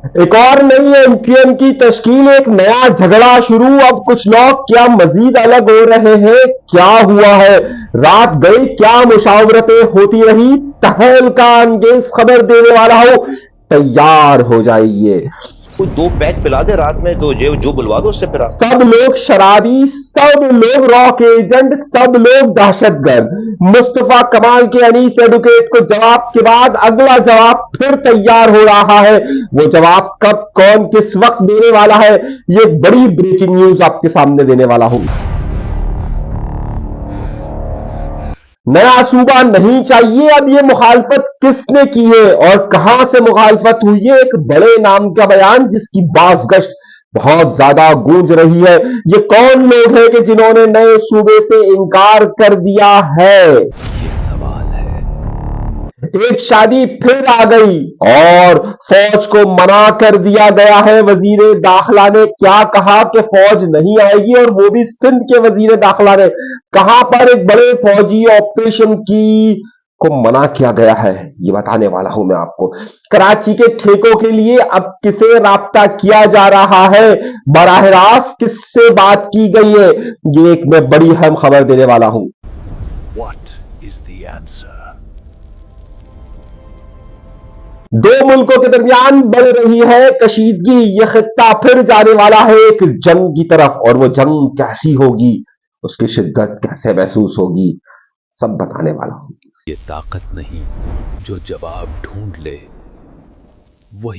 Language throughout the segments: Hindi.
एक और नई एमक्यूएम की तश्कील, एक नया झगड़ा शुरू। अब कुछ लोग क्या मजीद अलग हो रहे हैं? क्या हुआ है? रात गई, क्या मुशावरतें होती रही? तहलका अंगेज खबर देने वाला हूं, तैयार हो जाइए। कोई 2 पैक पिला दे रात में, तो जो बुलवा दो उससे फिर आप। सब लोग शराबी, सब लोग रॉक एजेंट, सब लोग दहशतगर्द। मुस्तफा कमाल के अनीस एडवोकेट को जवाब के बाद अगला जवाब फिर तैयार हो रहा है। वो जवाब कब, कौन, किस वक्त देने वाला है, ये बड़ी ब्रेकिंग न्यूज आपके सामने देने वाला हूं। नया सूबा नहीं चाहिए, अब ये मुखालफत किसने की है और कहां से मुखालफत हुई है? एक बड़े नाम का बयान जिसकी बाज़गश्त बहुत ज्यादा गूंज रही है। ये कौन लोग हैं कि जिन्होंने नए सूबे से इनकार कर दिया है? ये सवाल है। एक शादी फिर आ गई और फौज को मना कर दिया गया है। वजीर दाखिला ने क्या कहा कि फौज नहीं आएगी, और वो भी सिंध के वजीर दाखिला ने। कहां पर एक बड़े फौजी ऑपरेशन की को मना किया गया है, ये बताने वाला हूं मैं आपको। कराची के ठेकों के लिए अब किसे राब्ता किया जा रहा है, बराह रास्त किससे बात की गई है, ये एक मैं बड़ी अहम खबर देने वाला हूं। What is the answer? दो मुल्कों के दरमियान बढ़ रही है कशीदगी, यह खित्ता फिर जाने वाला है एक जंग की तरफ, और वो जंग कैसी होगी, उसकी शिद्दत कैसे महसूस होगी, सब बताने वाला हूं। ये ताकत नहीं जो जवाब ढूंढ ले, वही।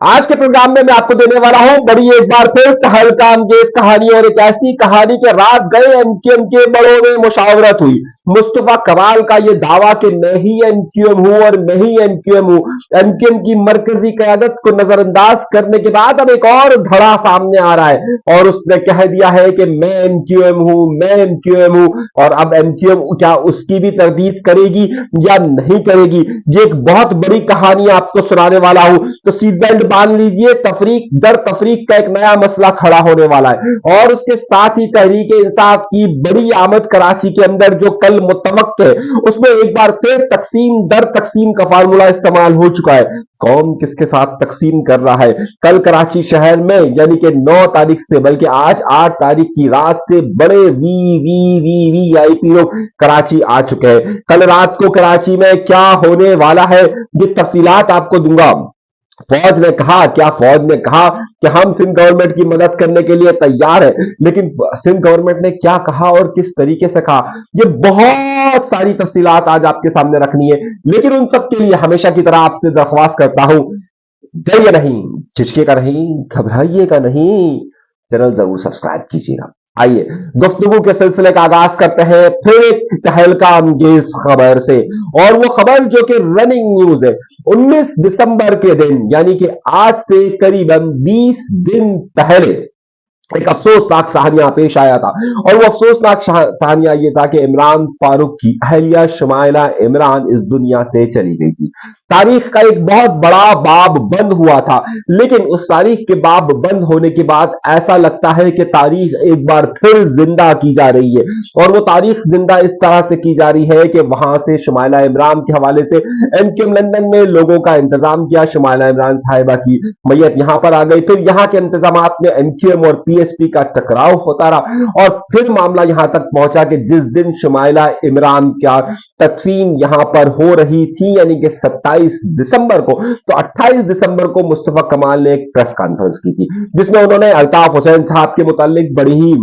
आज के प्रोग्राम में मैं आपको देने वाला हूं बड़ी एक बार फिर तहलका अंगेज कहानी, और एक ऐसी कहानी के रात गए एमक्यूएम के बड़ों में मुशावरत हुई। मुस्तफा कमाल का यह दावा कि मैं ही एमक्यूएम हूं और मैं ही एमक्यूएम हूं, एमक्यूएम की मरकजी क़यादत को नजरअंदाज करने के बाद अब एक और धड़ा सामने आ रहा है, और उसने कह दिया है कि मैं एमक्यूएम हूं, मैं एमक्यूएम हूं। और अब एमक्यूएम क्या उसकी भी तरदीद करेगी या नहीं करेगी, ये एक बहुत बड़ी कहानी आपको सुनाने वाला हूं। तो सीट बेल्ट बांध लीजिए, तफरीक दर तफरीक का एक नया मसला खड़ा होने वाला है, और उसके साथ ही तहरीक इंसाफ की बड़ी आमद कराची के अंदर जो कल मुतवक्क है, उसमें एक बार फिर तकसीम दर तकसीम का फार्मूला इस्तेमाल हो चुका है। कौन किसके साथ तकसीम कर रहा है? कल कराची शहर में यानी कि 9 तारीख से, बल्कि आज 8 तारीख की रात से बड़े वीआईपी लोग कराची आ चुके हैं। कल रात को कराची में क्या होने वाला है, ये तफसीलात आपको दूंगा। फौज ने कहा, क्या फौज ने कहा कि हम सिंध गवर्नमेंट की मदद करने के लिए तैयार है, लेकिन सिंध गवर्नमेंट ने क्या कहा और किस तरीके से कहा, ये बहुत सारी तफसीलात आज आपके सामने रखनी है। लेकिन उन सब के लिए हमेशा की तरह आपसे दरख्वास्त करता हूं, डरिए नहीं, झिझकेगा नहीं, घबराइएगा नहीं, चैनल जरूर सब्सक्राइब कीजिएगा। आइए गुफ्तगू के सिलसिले का आगाज करते हैं फिर एक तहलका अंगेज खबर से, और वो खबर जो कि रनिंग न्यूज है। 19 दिसंबर के दिन यानी कि आज से करीबन 20 दिन पहले एक अफसोसनाक सहानिया पेश आया था, और वो अफसोसनाक सहानिया ये था कि इमरान फारूक की अहलिया शुमाइला इमरान इस दुनिया से चली गई थी। तारीख का एक बहुत बड़ा बाब बंद हुआ था, लेकिन उस तारीख के बाब बंद होने के बाद ऐसा लगता है कि तारीख एक बार फिर जिंदा की जा रही है, और वो तारीख जिंदा इस तरह से की जा रही है कि वहां से शुमाइला इमरान के हवाले से एमक्यूएम लंदन में लोगों का इंतजाम किया। शुमाइला इमरान साहिबा की मैयत यहां पर आ गई, फिर यहां के इंतजाम में एमक्यूएम और पीएसपी का टकराव होता रहा, और फिर मामला यहां तक पहुंचा कि जिस दिन शुमाइला इमरान का तदफीन यहां पर हो रही थी यानी कि 27 दिसंबर को, तो 28 दिसंबर को मुस्तफा कमाल ने एक प्रेस कॉन्फ्रेंस की थी, जिसमें उन्होंने अल्ताफ हुसैन साहब के मुतालिक बड़ी ही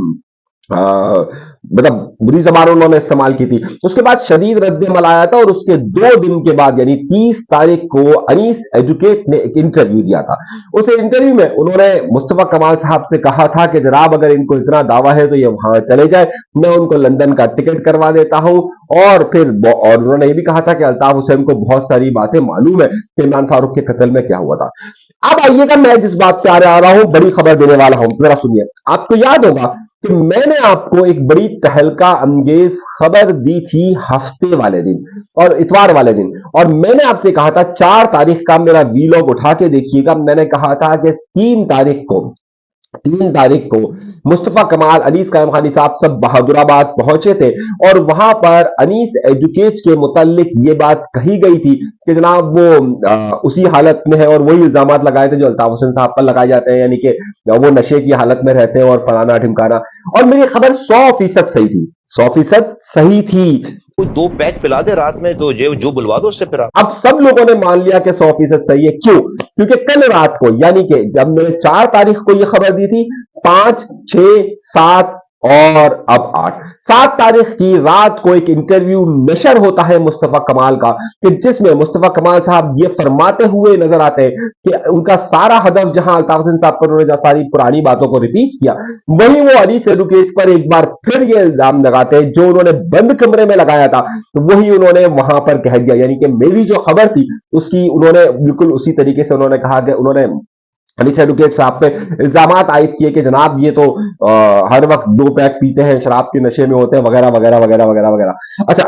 मतलब बुरी जबान उन्होंने इस्तेमाल की थी। उसके बाद शदीद रद्द-ए-अमल आया था, और उसके 2 दिन के बाद यानी 30 तारीख को अनीस एजुकेट ने एक इंटरव्यू दिया था। उस इंटरव्यू में उन्होंने मुस्तफा कमाल साहब से कहा था कि जनाब अगर इनको इतना दावा है तो ये वहां चले जाए, मैं उनको लंदन का टिकट करवा देता हूं। और फिर और उन्होंने ये भी कहा था कि अल्ताफ हुसैन को बहुत सारी बातें मालूम है कि इमरान फारूक के कत्ल में क्या हुआ था। अब आइएगा, मैं जिस बात पे आ रहा हूं, बड़ी खबर देने वाला हूं, जरा सुनिए। आपको याद होगा कि मैंने आपको एक बड़ी तहलका अंगेज खबर दी थी हफ्ते वाले दिन और इतवार वाले दिन, और मैंने आपसे कहा था 4 तारीख का मेरा वीलॉग उठा के देखिएगा। मैंने कहा था कि 3 तारीख को 3 तारीख को मुस्तफा कमाल, अनीस कायम खानी साहब सब बहादुराबाद पहुंचे थे और वहां पर अनीस एजुकेट्स के मुतालिक ये बात कही गई थी कि जनाब वो उसी हालत में है और वही इल्जामात लगाए थे जो अल्ताफ हुसैन साहब पर लगाए जाते हैं, यानी कि वो नशे की हालत में रहते हैं और फलाना ढिमकाना। और मेरी खबर 100% सही थी, 100% सही थी। कोई 2 पैक पिला दे रात में, तो जो बुलवा दो उससे फिर अब सब लोगों ने मान लिया कि 100% सही है। क्यों? क्योंकि कल रात को, यानी कि जब मैंने 4 तारीख को यह खबर दी थी, 5, 6, 7 और अब 8, 7 तारीख की रात को एक इंटरव्यू नशर होता है मुस्तफा कमाल का, कि जिसमें मुस्तफा कमाल साहब ये फरमाते हुए नजर आते हैं कि उनका सारा हदफ जहां अल्ताफ हुसैन साहब पर उन्होंने सारी पुरानी बातों को रिपीट किया, वहीं वो अनीस एडवोकेट पर एक बार फिर ये इल्जाम लगाते हैं जो उन्होंने बंद कमरे में लगाया था, तो वही उन्होंने वहां पर कह दिया। यानी कि मेरी जो खबर थी उसकी उन्होंने बिल्कुल उसी तरीके से उन्होंने कहा कि उन्होंने अनीस एडवोकेट साहब पे इल्जामात आयद किए कि जनाब ये तो हर वक्त 2 पैक पीते हैं, शराब के नशे में होते हैं, वगैरह वगैरह वगैरह वगैरह वगैरह। अच्छा,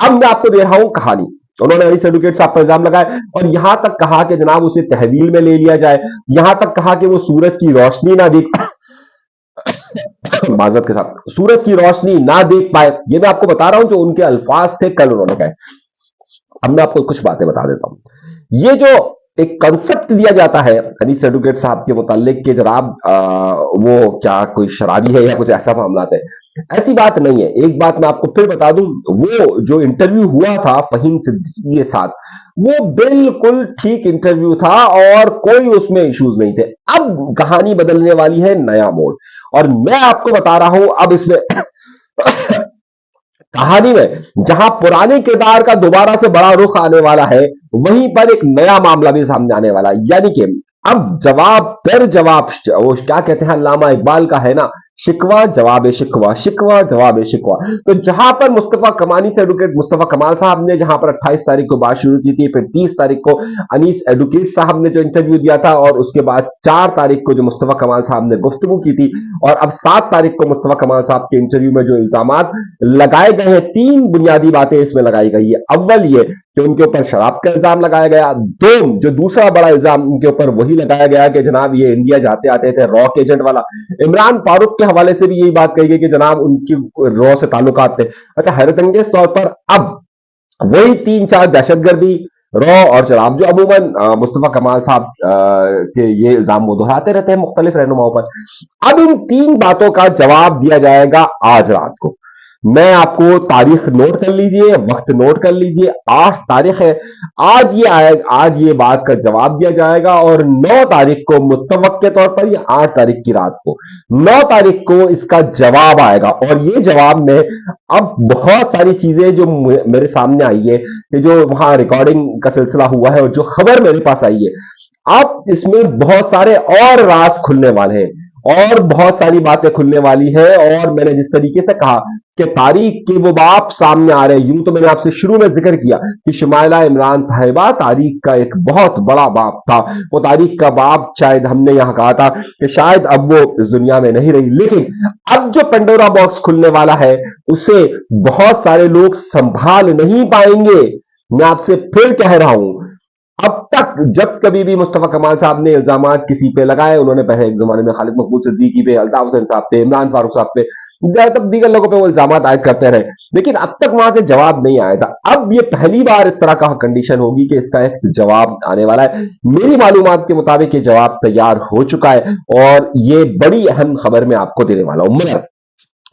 अब मैं आपको दे रहा हूं कहानी। उन्होंने अनीस एडवोकेट साहब पर इल्जाम लगाए और यहां तक कहा कि जनाब उसे तहवील में ले लिया जाए, यहां तक कहा कि वो सूरज की रोशनी ना देख माजरत के साथ सूरज की रोशनी ना देख पाए। ये मैं आपको बता रहा हूं जो उनके अल्फाज से कल उन्होंने कहे। अब मैं आपको कुछ बातें बता देता हूं। ये जो एक कंसेप्ट दिया जाता है अनीस एडवोकेट साहब के मुतालिक कि जनाब वो क्या कोई शराबी है या कुछ ऐसा मामला है, ऐसी बात नहीं है। एक बात मैं आपको फिर बता दूं, वो जो इंटरव्यू हुआ था फहीम सिद्दीकी के साथ, वो बिल्कुल ठीक इंटरव्यू था और कोई उसमें इश्यूज नहीं थे। अब कहानी बदलने वाली है, नया मोड़, और मैं आपको बता रहा हूं अब इसमें कहानी में जहां पुराने किरदार का दोबारा से बड़ा रुख आने वाला है, वहीं पर एक नया मामला भी सामने आने वाला है। यानी कि अब जवाब पर जवाब, वो क्या कहते हैं अल्लामा इकबाल का है ना, शिकवा जवाब शिकवा, शिकवा जवाब शिकवा। तो जहां पर मुस्तफा कमानी से एडवोकेट मुस्तफा कमाल साहब ने जहां पर 28 तारीख को बात शुरू की थी, फिर 30 तारीख को अनीस एडवोकेट साहब ने जो इंटरव्यू दिया था, और उसके बाद 4 तारीख को जो मुस्तफा कमाल साहब ने गुफ्तगू की थी, और अब 7 तारीख को मुस्तफा कमाल साहब के इंटरव्यू में जो इल्जामात लगाए गए हैं, 3 बुनियादी बातें इसमें लगाई गई है। अव्वल ये कि उनके ऊपर शराब का इल्जाम लगाया गया। 2, जो दूसरा बड़ा इल्जाम उनके ऊपर वही लगाया गया कि जनाब ये इंडिया जाते आते थे रॉक एजेंट वाला। इमरान फारूक के हवाले से भी यही बात कही गई कि जनाब उनकी रॉ से ताल्लुकात थे। अच्छा, हैरतअंगेज तौर पर अब वही 3-4 दहशतगर्दी, रॉ और शराब, जो अमूमन मुस्तफा कमाल साहब के ये इल्जाम वो दोहराते रहते हैं मुख्तलिफ रहनुमाओं पर, अब इन 3 बातों का जवाब दिया जाएगा आज रात को। मैं आपको तारीख नोट कर लीजिए, वक्त नोट कर लीजिए, 8 तारीख है। आज ये आएगा, आज ये बात का जवाब दिया जाएगा, और 9 तारीख को मुतवक्के तौर पर, या 8 तारीख की रात को, 9 तारीख को इसका जवाब आएगा। और ये जवाब में अब बहुत सारी चीजें जो मेरे सामने आई है, कि जो वहां रिकॉर्डिंग का सिलसिला हुआ है और जो खबर मेरे पास आई है, अब इसमें बहुत सारे और राज खुलने वाले हैं और बहुत सारी बातें खुलने वाली है। और मैंने जिस तरीके से कहा कि तारीख के वो बाप सामने आ रहे हैं, यूं तो मैंने आपसे शुरू में जिक्र किया कि शुमाइला इमरान साहिबा तारीख का एक बहुत बड़ा बाप था। वो तारीख का बाप, शायद हमने यहां कहा था कि शायद अब वो इस दुनिया में नहीं रही, लेकिन अब जो पंडोरा बॉक्स खुलने वाला है उसे बहुत सारे लोग संभाल नहीं पाएंगे। मैं आपसे फिर कह रहा हूं, अब तक जब कभी भी मुस्तफा कमाल साहब ने इल्जामात किसी पे लगाए, उन्होंने पहले एक जमाने में खालिद मकबूल सिद्दीकी पे, अल्ताफ हुसैन साहब पे, इमरान फारूक साहब पे, तब दीगर लोगों पे वो इल्जामात आयद करते रहे, लेकिन अब तक वहां से जवाब नहीं आया था। अब ये पहली बार इस तरह का कंडीशन होगी कि इसका एक जवाब आने वाला है। मेरी मालूमात के मुताबिक ये जवाब तैयार हो चुका है और ये बड़ी अहम खबर मैं आपको देने वाला हूं। मगर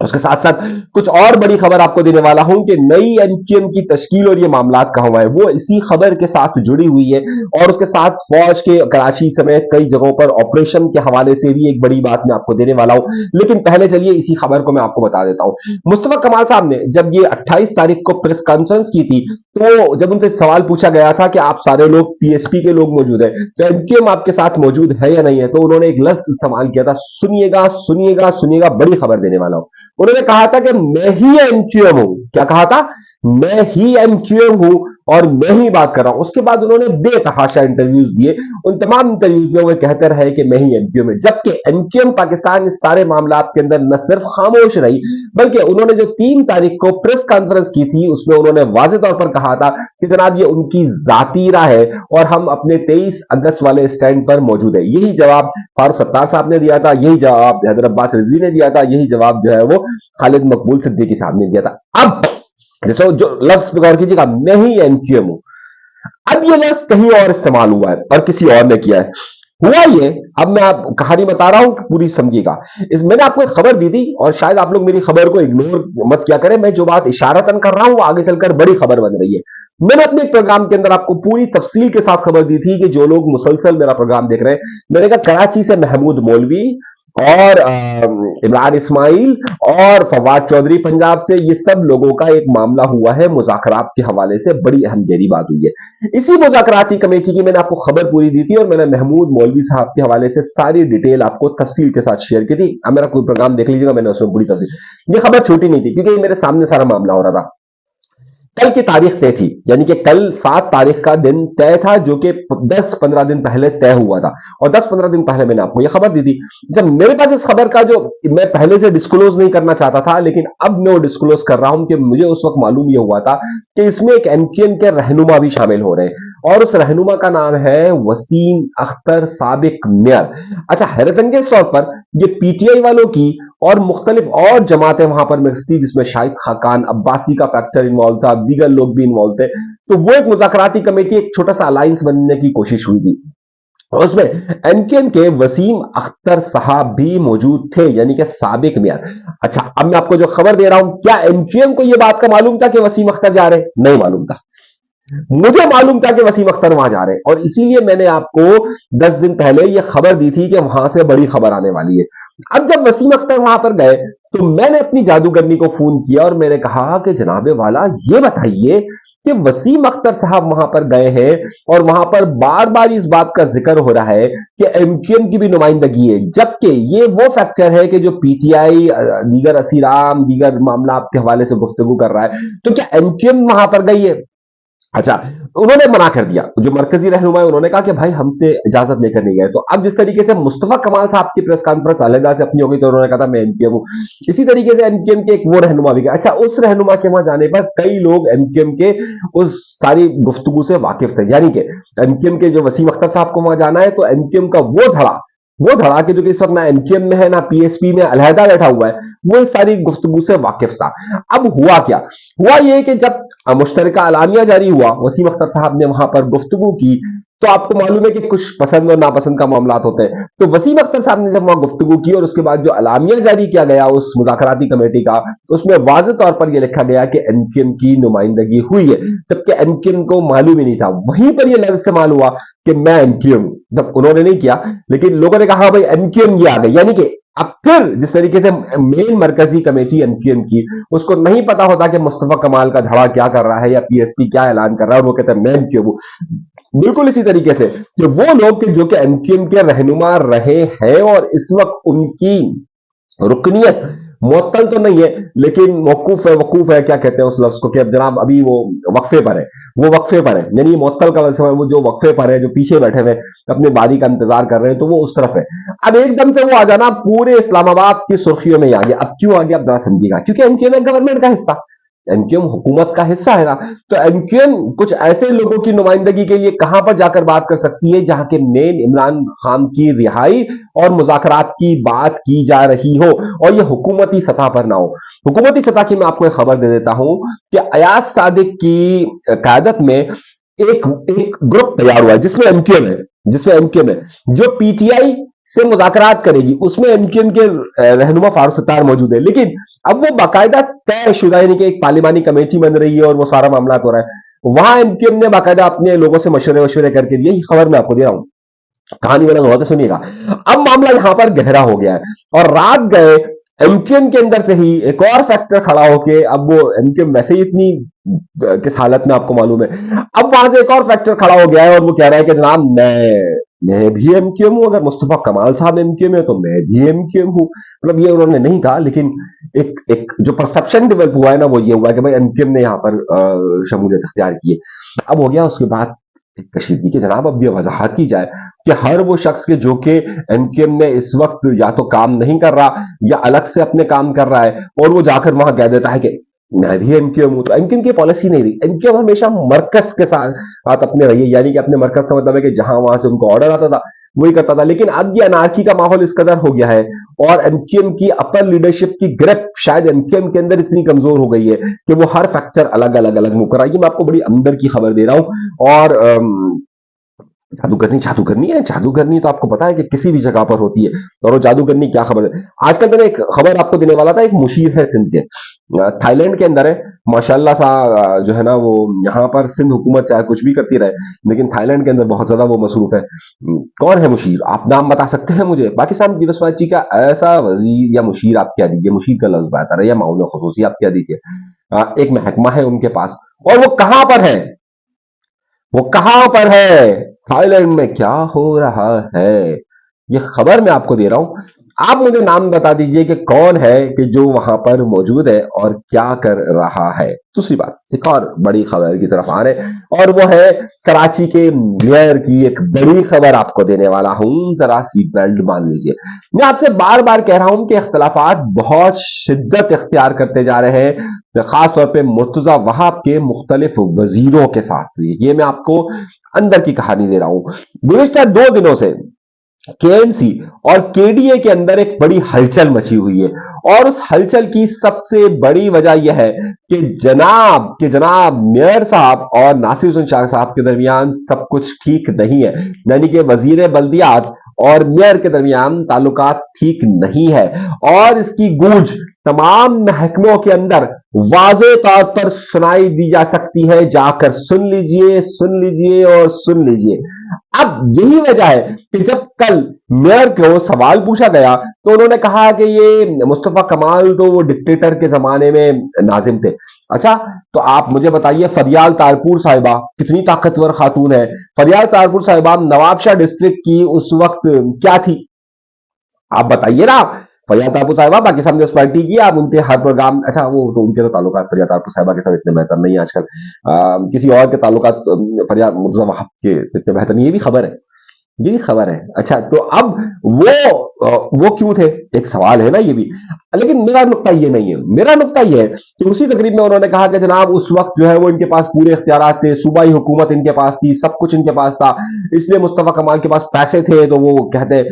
उसके साथ साथ कुछ और बड़ी खबर आपको देने वाला हूं कि नई एनक्यूएम की तश्कील और ये मामलात कहां हुआ है, वो इसी खबर के साथ जुड़ी हुई है। और उसके साथ फौज के कराची समेत कई जगहों पर ऑपरेशन के हवाले से भी एक बड़ी बात मैं आपको देने वाला हूं। लेकिन पहले चलिए इसी खबर को मैं आपको बता देता हूं। मुस्तफा कमाल साहब ने जब ये 28 तारीख को प्रेस कॉन्फ्रेंस की थी, तो जब उनसे सवाल पूछा गया था कि आप सारे लोग पीएसपी के लोग मौजूद है, तो एनक्यूएम आपके साथ मौजूद है या नहीं है, तो उन्होंने एक लफ्ज इस्तेमाल किया था, सुनिएगा सुनिएगा सुनिएगा, बड़ी खबर देने वाला हूं। उन्होंने कहा था कि मैं ही एनक्यूएम हूं। क्या कहा था? मैं ही एनक्यूएम हूं और मैं ही बात कर रहा हूं। उसके बाद उन्होंने बेतहाशा इंटरव्यूज दिए, उन तमाम इंटरव्यूज में वो कहते रहे कि मैं ही एमक्यूएम है, जबकि एमक्यूएम पाकिस्तान इस सारे मामला के अंदर न सिर्फ खामोश रही, बल्कि उन्होंने जो 3 तारीख को प्रेस कॉन्फ्रेंस की थी उसमें उन्होंने वाज़ेह तौर पर कहा था कि जनाब ये उनकी जाती राय है और हम अपने 23 अगस्त वाले स्टैंड पर मौजूद है। यही जवाब फारूक सत्तार साहब ने दिया था, यही जवाब हैदर अब्बास रिजवी ने दिया था, यही जवाब जो है वो खालिद मकबूल सिद्दीकी साहब ने दिया था। अब जैसे जो लफ्ज पे गौर कीजिएगा, मैं ही एमक्यूएम हूं, अब ये लफ्ज कहीं और इस्तेमाल हुआ है और किसी और ने किया है। हुआ ये, अब मैं आप कहानी बता रहा हूं कि पूरी समझिएगा। इस मैंने आपको एक खबर दी थी और शायद आप लोग मेरी खबर को इग्नोर मत किया करें, मैं जो बात इशारतन कर रहा हूं वो आगे चलकर बड़ी खबर बन रही है। मैंने अपने एक प्रोग्राम के अंदर आपको पूरी तफसील के साथ खबर दी थी कि जो लोग मुसलसल मेरा प्रोग्राम देख रहे हैं, मैंने कहा कराची से महमूद मौलवी और इमरान इस्माइल और फवाद चौधरी पंजाब से, ये सब लोगों का एक मामला हुआ है मुज़ाकरात के हवाले से, बड़ी अहम गहरी बात हुई है। इसी मुज़ाकराती कमेटी की मैंने आपको खबर पूरी दी थी और मैंने महमूद मौलवी साहब के हवाले से सारी डिटेल आपको तफसील के साथ शेयर की थी। अब मेरा कोई प्रोग्राम देख लीजिएगा, मैंने उसमें पूरी तफसील, ये खबर छोटी नहीं थी क्योंकि ये मेरे सामने सारा मामला हो रहा था। कल की तारीख तय थी, यानी कि कल 7 तारीख का दिन तय था, जो कि 10-15 दिन पहले तय हुआ था और 10-15 दिन पहले मैंने आपको यह खबर दी थी। जब मेरे पास इस खबर का, जो मैं पहले से डिस्क्लोज नहीं करना चाहता था लेकिन अब मैं वो डिस्क्लोज कर रहा हूं कि मुझे उस वक्त मालूम यह हुआ था कि इसमें एक एमक्यूएम के रहनुमा भी शामिल हो रहे हैं और उस रहनुमा का नाम है वसीम अख्तर साबिक मेयर। अच्छा, हैरतअंगेज तौर पर ये पीटीआई वालों की और मुख्तलिफ और जमातें वहां पर मिक्स थी, जिसमें शाहिद खाकान अब्बासी का फैक्टर इन्वॉल्व था, दीगर लोग भी इन्वॉल्व थे। तो वो एक मुज़ाकराती कमेटी, एक छोटा सा अलायंस बनने की कोशिश हुई थी और उसमें एमक्यूएम के वसीम अख्तर साहब भी मौजूद थे, यानी कि साबिक मेयर। अच्छा, अब मैं आपको जो खबर दे रहा हूं, क्या एमक्यूएम को यह बात का मालूम था कि वसीम अख्तर जा रहे? नहीं मालूम था। मुझे मालूम था कि वसीम अख्तर वहां जा रहे हैं और इसीलिए मैंने आपको 10 दिन पहले यह खबर दी थी कि वहां से बड़ी खबर आने वाली है। अब जब वसीम अख्तर वहां पर गए तो मैंने अपनी जादूगरनी को फोन किया और मैंने कहा कि जनाबे वाला, ये बताइए कि वसीम अख्तर साहब वहां पर गए हैं और वहां पर बार बार इस बात का जिक्र हो रहा है कि एमक्यूएम की भी नुमाइंदगी है, जबकि ये वो फैक्टर है कि जो पीटीआई दीगर असीराम दीगर मामला के हवाले से गुफ्तगू कर रहा है, तो क्या एमक्यूएम वहां पर गई है? अच्छा, उन्होंने मना कर दिया। जो मरकजी रहनुमा है उन्होंने कहा कि भाई हमसे इजाजत लेकर नहीं गए। तो अब जिस तरीके से मुस्तफा कमाल साहब की प्रेस कॉन्फ्रेंस अलहदा से अपनी हो गई तो उन्होंने कहा था मैं एमक्यूएम हूं, इसी तरीके से एमक्यूएम के एक वो रहनुमा भी गए। अच्छा, उस रहनुमा के वहां जाने पर कई लोग एमक्यूएम के उस सारी गुफ्तगू से वाकिफ थे, यानी कि एमक्यूएम के जो वसीम अख्तर साहब को वहां जाना है तो एमक्यूएम का वो धड़ा कि जो कि इस वक्त ना एमक्यूएम में है ना पीएसपी में, अलहदा बैठा हुआ है, वो इस सारी गुफ्तगू से वाकिफ था। अब हुआ क्या? हुआ ये कि जब मुश्तरका अलामिया जारी हुआ, वसीम अख्तर साहब ने वहां पर गुफ्तगू की, तो आपको मालूम है कि कुछ पसंद और नापसंद का मामला होते हैं। तो वसीम अख्तर साहब ने जब वहां गुफ्तगू की और उसके बाद जो अलामिया जारी किया गया उस मुज़ाकराती कमेटी का, उसमें वाज़ेह तौर पर यह लिखा गया कि एमक्यूएम की नुमाइंदगी हुई है, जबकि एमक्यूएम को मालूम ही नहीं था। वहीं पर यह लफ्ज़ इस्तेमाल हुआ कि मैं एमक्यूएम हूं, जब उन्होंने नहीं किया लेकिन लोगों ने कहा भाई एमक्यूएम ये आ गई, यानी कि अब फिर जिस तरीके से मेन मरकजी कमेटी एमक्यूएम की, उसको नहीं पता होता कि मुस्तफा कमाल का धड़ा क्या कर रहा है या पीएसपी क्या ऐलान कर रहा है और वो कहते हैं मैं एमक्यूएम हूं। बिल्कुल इसी तरीके से कि वो लोग जो कि एमक्यूएम के रहनुमा रहे हैं और इस वक्त उनकी रुकनियत मुअत्तल तो नहीं है लेकिन मौकूफ है, वकूफ है, क्या कहते हैं उस लफ्ज को, कि अब जनाब अभी वो वक्फे पर है, वो वक्फे पर है, यानी मुअत्तल का लफ्ज है, वो जो वक्फे पर है, जो पीछे बैठे हुए अपने बारी का इंतजार कर रहे हैं, तो वो उस तरफ है। अब एकदम से वो आ जाना पूरे इस्लामाबाद की सुर्खियों में आ गया। अब क्यों आ गया, आप जरा समझिएगा, क्योंकि एमक्यूएम गवर्नमेंट का हिस्सा, एमक्यूएम हुकूमत का हिस्सा है ना, तो एमक्यूएम कुछ ऐसे लोगों की नुमाइंदगी के लिए कहां पर जाकर बात कर सकती है जहां के मेन इमरान खान की रिहाई और मुज़ाकरात की बात की जा रही हो और यह हुकूमती सतह पर ना हो। हुकूमती सतह की मैं आपको एक खबर दे देता हूं कि अयाज सादिक की क़यादत में एक ग्रुप तैयार हुआ है जिसमें एमक्यूएम है, जो पीटीआई से मुज़ाकरात करेगी, उसमें एमक्यूएम के रहनुमा फारूक सत्तार मौजूद है, लेकिन अब वो बाकायदा तयशुदा, यानी कि एक पार्लिमानी कमेटी बन रही है और वो सारा मामला हो रहा है। वहां एमक्यूएम ने बाकायदा अपने लोगों से मशवरे करके दिए। ये खबर मैं आपको दे रहा हूं, कहानी मेरा गौर से सुनिएगा। अब मामला यहां पर गहरा हो गया है और रात गए एमक्यूएम के अंदर से ही एक और फैक्टर खड़ा होके, अब वो एमक्यूएम वैसे ही इतनी किस हालत में आपको मालूम है, अब वहां से एक और फैक्टर खड़ा हो गया है और वो कह रहा है कि जनाब मैं भी एमक्यूएम हूं, अगर मुस्तफा कमाल साहब एमक्यूएम है तो मैं भी एमक्यूएम हूं। मतलब ये उन्होंने नहीं कहा लेकिन एक जो परसेप्शन डेवलप हुआ है ना, वो ये हुआ है कि भाई एमक्यूएम ने यहां पर शमूलियत अख्तियार की है। अब हो गया उसके बाद एक कशीदगी के जनाब, अब ये वजाहत की जाए कि हर वो शख्स के जो कि एमक्यूएम में इस वक्त या तो काम नहीं कर रहा या अलग से अपने काम कर रहा है और वो जाकर वहां कह देता है कि मैं भी एमक्यूएम हूं, तो एमक्यूएम की पॉलिसी नहीं रही। एमक्यूएम हमेशा मरकज के साथ अपने रही है, यानी कि अपने मरकज का मतलब है कि जहां वहां से उनको ऑर्डर आता था वही करता था। लेकिन अब ये अनारकी का माहौल इस कदर हो गया है और एमक्यूएम की अपर लीडरशिप की ग्रिप शायद एमक्यूएम के अंदर इतनी कमजोर हो गई है कि वो हर फैक्टर अलग अलग अलग मुकर रहा है। ये मैं आपको बड़ी अंदर की खबर दे रहा हूं। और जादूगरनी है, जादूगरनी तो आपको पता है कि किसी भी जगह पर होती है। और वो जादूगरनी क्या खबर है, आजकल मैंने एक खबर आपको देने वाला था। एक मुशीर है सिंध के, थाईलैंड के अंदर है, माशाल्लाह सा जो है ना वो यहाँ पर सिंध हुकूमत चाहे कुछ भी करती रहे लेकिन थाईलैंड के अंदर बहुत ज्यादा वो मसरूफ है। कौन है मुशीर, आप नाम बता सकते हैं मुझे? पाकिस्तान पीपल्स पार्टी का ऐसा वजीर या मुशीर आप क्या दीजिए, मुशीर का लफ्ज बेहतर है या मामूल खसूसी आप क्या दीजिए। एक महकमा है उनके पास, और वो कहां पर है, वो कहां पर है, थाईलैंड में क्या हो रहा है, ये खबर मैं आपको दे रहा हूं। आप मुझे नाम बता दीजिए कि कौन है कि जो वहां पर मौजूद है और क्या कर रहा है। दूसरी बात, एक और बड़ी खबर की तरफ आ रहे हैं और वो है कराची के मेयर की एक बड़ी खबर आपको देने वाला हूं, जरा सीट बेल्ट बांध लीजिए। मैं आपसे बार बार कह रहा हूं कि इख्तलाफात बहुत शिद्दत इख्तियार करते जा रहे हैं, खासतौर पर मुर्तजा वहाब के मुख्तलिफ वजीरों के साथ। ये मैं आपको अंदर की कहानी दे रहा हूं। गुज़िश्ता 2 दिनों से केएमसी और केडीए के अंदर एक बड़ी हलचल मची हुई है और उस हलचल की सबसे बड़ी वजह यह है कि जनाब मेयर साहब और नासिर हुसैन शाह साहब के दरमियान सब कुछ ठीक नहीं है, यानी कि वजीर बल्दियात और मेयर के दरमियान ताल्लुकात ठीक नहीं है। और इसकी गूंज तमाम महकमों के अंदर वाज़े तौर पर सुनाई दी जा सकती है, जाकर सुन लीजिए, सुन लीजिए और सुन लीजिए। अब यही वजह है कि जब कल मेयर को सवाल पूछा गया तो उन्होंने कहा कि ये मुस्तफा कमाल तो वो डिक्टेटर के जमाने में नाजिम थे। अच्छा, तो आप मुझे बताइए फरियाल तारपुर साहिबा कितनी ताकतवर खातून है। फरियाल तारपुर साहिबा नवाबशाह डिस्ट्रिक्ट की उस वक्त क्या थी, आप बताइए ना। फरियाल तारपुर साहिबा पाकिस्तान कम्युनिस्ट पार्टी की, आप उनके हर प्रोग्राम, अच्छा वो तो उनके तो ताल्लुकात फरियाल तारपुर साहिबा के साथ इतने बेहतर नहीं है आजकल, किसी और के ताल्लुकात फरियाल मुर्तजा वहाब के इतने बेहतर नहीं, ये भी खबर है, ये भी खबर है। अच्छा, तो अब वो क्यों थे, एक सवाल है ना ये भी। लेकिन मेरा नुक्ता ये नहीं है, मेरा नुक्ता ये है कि उसी तकरीब में उन्होंने कहा कि जनाब उस वक्त जो है वो इनके पास पूरे इख्तियारात थे, सूबाई हुकूमत इनके पास थी, सब कुछ इनके पास था, इसलिए मुस्तफा कमाल के पास पैसे थे तो वो कहते।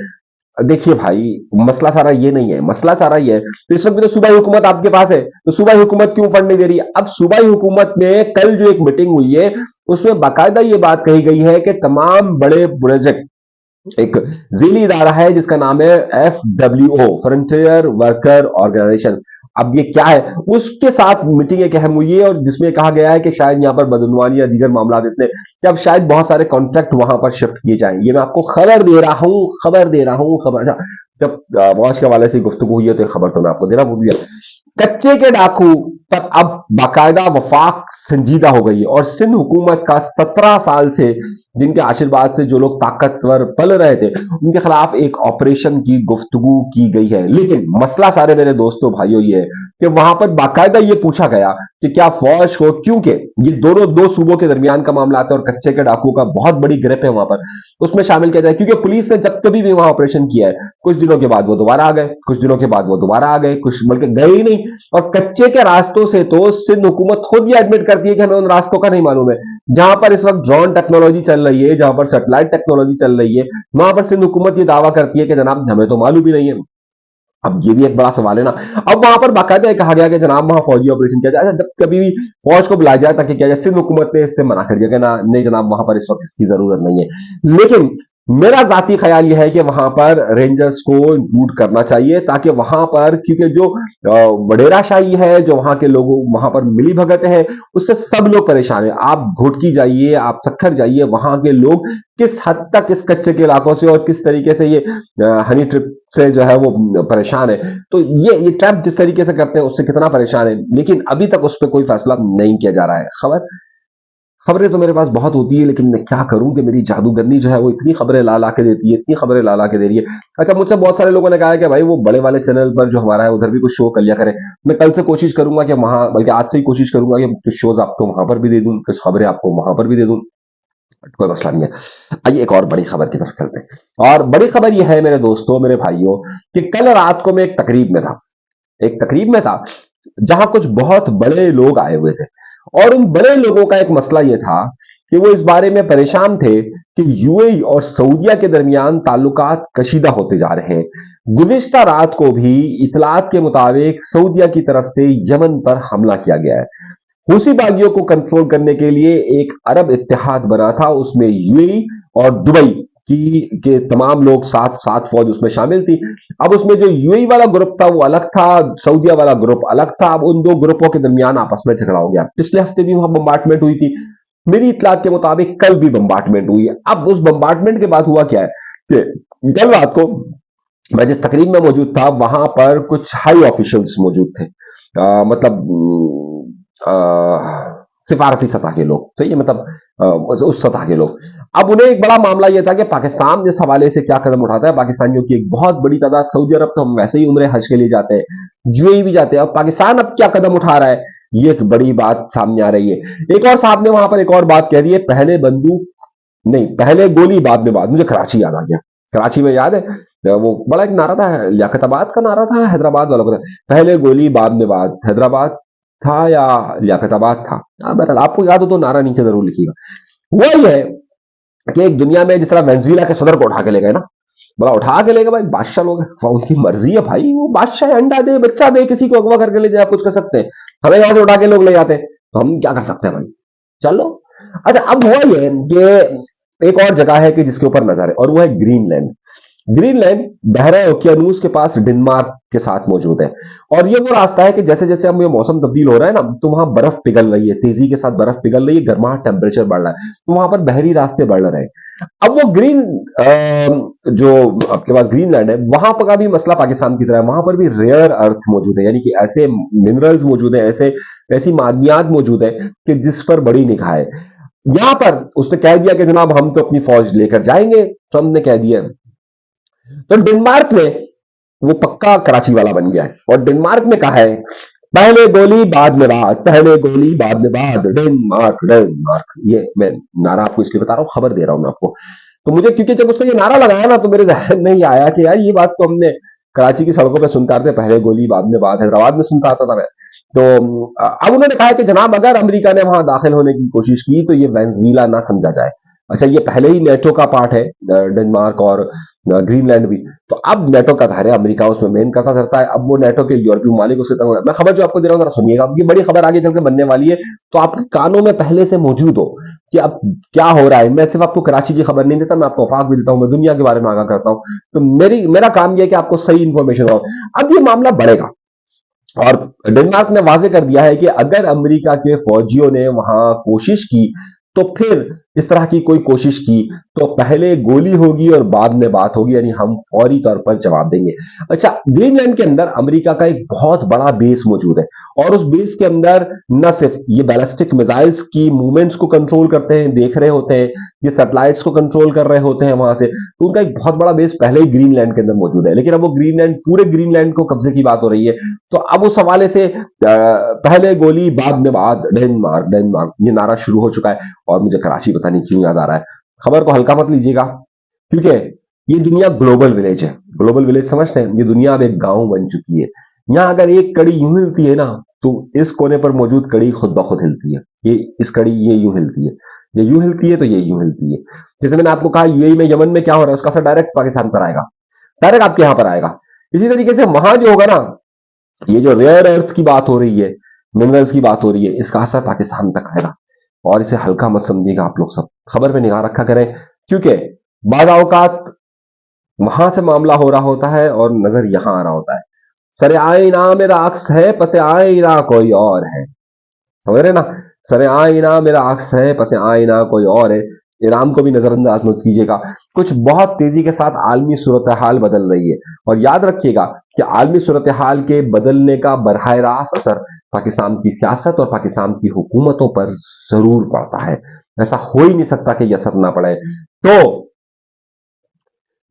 देखिए भाई, मसला सारा ये नहीं है, मसला सारा ये है, तो इस वक्त भी तो सूबाई हुकूमत आपके पास है, तो सूबाई हुकूमत क्यों फंड नहीं दे रही है? अब सूबाई हुकूमत में कल जो एक मीटिंग हुई है उसमें बाकायदा ये बात कही गई है कि तमाम बड़े प्रोजेक्ट, एक झीली इदारा है जिसका नाम है FWO, फ्रंटियर वर्कर ऑर्गेनाइजेशन। अब ये क्या है, उसके साथ मीटिंग एक अहम हुई है और जिसमें कहा गया है कि शायद यहां पर बदनवानी या दीगर मामला इतने कि अब शायद बहुत सारे कॉन्ट्रैक्ट वहां पर शिफ्ट किए जाएं। ये मैं आपको खबर दे रहा हूं, खबर दे रहा हूं, खबर। अच्छा, जब वॉश के हवाले से गुफ्तगू हुई है तो खबर तो मैं आपको दे रहा हूं। कच्चे के डाकू पर अब बाकायदा वफाक संजीदा हो गई है और सिंध हुकूमत का 17 साल से जिनके आशीर्वाद से जो लोग ताकतवर पल रहे थे उनके खिलाफ एक ऑपरेशन की गुफ्तगू की गई है। लेकिन मसला सारे मेरे दोस्तों भाइयों ये है कि वहां पर बाकायदा ये पूछा गया कि क्या फौज को, क्योंकि ये दोनों दो सूबों के दरमियान का मामला आता है और कच्चे के डाकू का बहुत बड़ी ग्रिप है वहां पर, उसमें शामिल किया जाए। क्योंकि पुलिस ने जब कभी भी वहां ऑपरेशन किया है कुछ दिनों के बाद वो दोबारा आ गए, कुछ दिनों के बाद वो दोबारा आ गए, कुछ बल्कि गए ही नहीं। और कच्चे के रास्तों से तो सिंध हुकूमत खुद ही एडमिट करती है कि हमें उन रास्तों का नहीं मालूम है। जहां पर इस वक्त ड्रोन टेक्नोलॉजी चल रही है, जहां पर सैटेलाइट टेक्नोलॉजी चल रही है, वहां पर सिंध हुकूमत ये दावा करती है कि जनाब हमें तो मालूम ही नहीं है। अब ये भी एक बड़ा सवाल है ना। अब वहां पर बाकायदा कहा गया कि जनाब वहां फौजी ऑपरेशन किया जाए, जब कभी भी फौज को बुलाया जाए ताकि किया जाए, सिंध हुकूमत ने इससे मना कर दिया कि ना, नहीं जनाब वहां पर इस वक्त इसकी जरूरत नहीं है। लेकिन मेरा जाती ख्याल यह है कि वहां पर रेंजर्स को इंक्लूड करना चाहिए ताकि वहां पर, क्योंकि जो वडेराशाही है, जो वहां के लोगों वहां पर मिली भगत है, उससे सब लोग परेशान है। आप घुटकी जाइए, आप सखर जाइए, वहां के लोग किस हद तक इस कच्चे के इलाकों से और किस तरीके से ये हनी ट्रिप से जो है वो परेशान है। तो ये ट्रैप जिस तरीके से करते हैं उससे कितना परेशान है, लेकिन अभी तक उस पर कोई फैसला नहीं किया जा रहा है। खबरें तो मेरे पास बहुत होती है, लेकिन मैं क्या करूं कि मेरी जादूगरनी जो है वो इतनी खबरें ला ला के देती है, इतनी खबरें ला ला के दे रही है। अच्छा, मुझसे बहुत सारे लोगों ने कहा है कि भाई वो बड़े वाले चैनल पर जो हमारा है उधर भी कुछ शो कर लिया करें। मैं कल से कोशिश करूंगा कि वहां, बल्कि आज से ही कोशिश करूंगा कि कुछ शोज आपको वहां पर भी दे दूं, कुछ खबरें आपको वहां पर भी दे दूं। कोई मसला नहीं है। आइए एक और बड़ी खबर की तरफ चलते हैं। और बड़ी खबर यह है मेरे दोस्तों, मेरे भाइयों, कि कल रात को मैं एक तकरीब में था, एक तकरीब में था जहां कुछ बहुत बड़े लोग आए हुए थे। और उन बड़े लोगों का एक मसला यह था कि वो इस बारे में परेशान थे कि यूएई और सऊदीया के दरमियान ताल्लुकात कशीदा होते जा रहे हैं। गुज़िश्ता रात को भी इतलात के मुताबिक सऊदीया की तरफ से यमन पर हमला किया गया है। हूसी बागियों को कंट्रोल करने के लिए एक अरब इत्तेहाद बना था, उसमें यूएई और दुबई की के तमाम लोग, सात सात फौज उसमें शामिल थी। अब उसमें जो यूएई वाला ग्रुप था वो अलग था, सऊदीया वाला ग्रुप अलग था। अब उन दो ग्रुपों के दरमियान आपस में झगड़ा हो गया। पिछले हफ्ते भी वहां बम्बार्टमेंट हुई थी, मेरी इतलात के मुताबिक कल भी बम्बार्टमेंट हुई है। अब उस बम्बार्टमेंट के बाद हुआ क्या है कि कल रात को मैं जिस तकरीब में मौजूद था वहां पर कुछ हाई ऑफिशियल्स मौजूद थे, मतलब सिफारती सतह के लोग, सही है, मतलब उस सतह के लोग। अब उन्हें एक बड़ा मामला यह था कि पाकिस्तान इस हवाले से क्या कदम उठाता है। पाकिस्तानियों की एक बहुत बड़ी तादाद, सऊदी अरब तो हम वैसे ही उम्रे हज के लिए जाते हैं, यूएई भी जाते हैं, और पाकिस्तान अब क्या कदम उठा रहा है, ये एक बड़ी बात सामने आ रही है। एक और साहब ने वहां पर एक और बात कह दी है, पहले बंदूक नहीं, पहले गोली बाद में बात। मुझे कराची याद आ गया। कराची में याद है वो बड़ा एक नारा था, लियाकताबाद का नारा था, हैदराबाद वालों का था, पहले गोली बाद में बात। हैदराबाद था या लियाकताबाद था, बहरहाल आपको याद हो तो नारा नीचे जरूर लिखिएगा। वही है कि एक दुनिया में जिस तरह वेनेजुएला के सदर को उठा के ले गए ना, बड़ा उठा के ले गए भाई, बादशाह लोग हैं, उनकी मर्जी है भाई, वो बादशाह है, अंडा दे, बच्चा दे, किसी को अगवा करके ले जाए, आप कुछ कर सकते हैं। हमें यहां से उठा के लोग ले जाते हैं तो हम क्या कर सकते हैं भाई, चलो। अच्छा, अब हुआ ये कि एक और जगह है कि जिसके ऊपर नजर है, और वो है ग्रीनलैंड। ग्रीनलैंड बहरा ओकियानूस के पास डेनमार्क के साथ मौजूद है। और ये वो रास्ता है कि जैसे जैसे अब ये मौसम तब्दील हो रहा है ना, तो वहां बर्फ पिघल रही है, तेजी के साथ बर्फ पिघल रही है, गर्माहट, टेम्परेचर बढ़ रहा है, तो वहां पर बहरी रास्ते बढ़ रहे हैं। अब वो जो आपके पास ग्रीनलैंड है, वहां पर का भी मसला पाकिस्तान की तरह है। वहां पर भी रेयर अर्थ मौजूद है, यानी कि ऐसे मिनरल्स मौजूद है, ऐसे ऐसी मादनियात मौजूद है कि जिस पर बड़ी निगाह है। यहां पर उसने कह दिया कि जनाब हम तो अपनी फौज लेकर जाएंगे, ट्रंप ने कह दिया। तो डेनमार्क में वो पक्का कराची वाला बन गया है, और डेनमार्क में कहा है पहले गोली बाद में बात, पहले गोली बाद में बात, डेनमार्क डेनमार्क। ये मैं नारा आपको इसलिए बता रहा हूं, खबर दे रहा हूं मैं आपको। तो मुझे, क्योंकि जब उसने ये नारा लगाया ना, तो मेरे जहन में ही आया कि यार ये बात तो हमने कराची की सड़कों पर सुनते आते, पहले गोली बाद में बात, हैदराबाद में सुनता आता था मैं। तो अब उन्होंने कहा कि जनाब अगर अमेरिका ने वहां दाखिल होने की कोशिश की तो ये वेनेजुएला ना समझा जाए। अच्छा, ये पहले ही नेटो का पार्ट है, डेनमार्क और ग्रीनलैंड भी। तो अब नेटो का ज़ाहिर है अमेरिका उसमें मेन करता रहता है। अब वो नेटो के यूरोपीय ममालिक उसके तंग। मैं खबर जो आपको दे रहा हूँ जरा सुनिएगा, अब ये बड़ी खबर आगे चलकर बनने वाली है, तो आपके कानों में पहले से मौजूद हो कि अब क्या हो रहा है। मैं सिर्फ आपको कराची की खबर नहीं देता, मैं आपको आफाक भी देता हूँ, मैं दुनिया के बारे में आगाह करता हूँ। तो मेरा काम यह है कि आपको सही इंफॉर्मेशन हो। अब ये मामला बढ़ेगा, और डेनमार्क ने वाजे कर दिया है कि अगर अमेरिका के फौजियों ने वहां कोशिश की, तो फिर इस तरह की कोई कोशिश की तो पहले गोली होगी और बाद में बात होगी, यानी हम फौरी तौर पर जवाब देंगे। अच्छा, ग्रीनलैंड के अंदर अमेरिका का एक बहुत बड़ा बेस मौजूद है, और उस बेस के अंदर न सिर्फ ये बैलिस्टिक मिसाइल्स की मूवमेंट्स को कंट्रोल करते हैं, देख रहे होते हैं, ये सैटेलाइट्स को कंट्रोल कर रहे होते हैं वहां से, तो उनका एक बहुत बड़ा बेस पहले ही ग्रीनलैंड के अंदर मौजूद है। लेकिन अब वो ग्रीनलैंड, पूरे ग्रीनलैंड को कब्जे की बात हो रही है, तो अब उस हवाले से पहले गोली बाद में बात, डेनमार्क डेनमार्क, ये नारा शुरू हो चुका है। और मुझे कराची पता नहीं क्यों याद आ रहा है। खबर को हल्का मत लीजिएगा, क्योंकि ये दुनिया ग्लोबल विलेज है। ग्लोबल विलेज समझते हैं, ये दुनिया अब एक गांव बन चुकी है। यहां अगर एक कड़ी यूं हिलती है ना, तो इस कोने पर मौजूद कड़ी खुद ब खुद हिलती है। ये इस कड़ी ये यूं हिलती है, ये यूं हिलती है, तो ये यूं हिलती है। जैसे मैंने आपको कहा यूएई में, यमन में क्या हो रहा है, उसका असर डायरेक्ट पाकिस्तान पर आएगा, डायरेक्ट आपके यहां पर आएगा। इसी तरीके से वहां जो होगा ना, ये जो रेयर अर्थ की बात हो रही है, मिनरल्स की बात हो रही है, इसका असर पाकिस्तान तक आएगा। और इसे हल्का मत समझिएगा आप लोग सब, खबर पे निगाह रखा करें, क्योंकि बाज़ औक़ात वहां से मामला हो रहा होता है और नजर यहां आ रहा होता है। सरे आईना मेरा अक्स है, पसे आईना कोई और है, समझ रहे ना। सरे आईना मेरा अक्स है, पसे आईना कोई और है। ईरान को भी नजरअंदाज मत कीजिएगा। कुछ बहुत तेजी के साथ आलमी सूरत हाल बदल रही है और याद रखिएगा कि आलमी सूरत हाल के बदलने का बरहा रास्त असर पाकिस्तान की सियासत और पाकिस्तान की हुकूमतों पर जरूर पड़ता है। ऐसा हो ही नहीं सकता कि यह असर ना पड़े। तो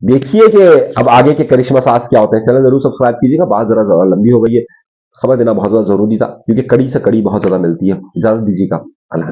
देखिए कि अब आगे के करिश्मा साज क्या होते हैं। चैनल जरूर सब्सक्राइब कीजिएगा। बात जरा लंबी हो गई है, खबर देना बहुत ज्यादा जरूरी था क्योंकि कड़ी से कड़ी बहुत ज्यादा मिलती है। इजाजत दीजिएगा। अल्लाह।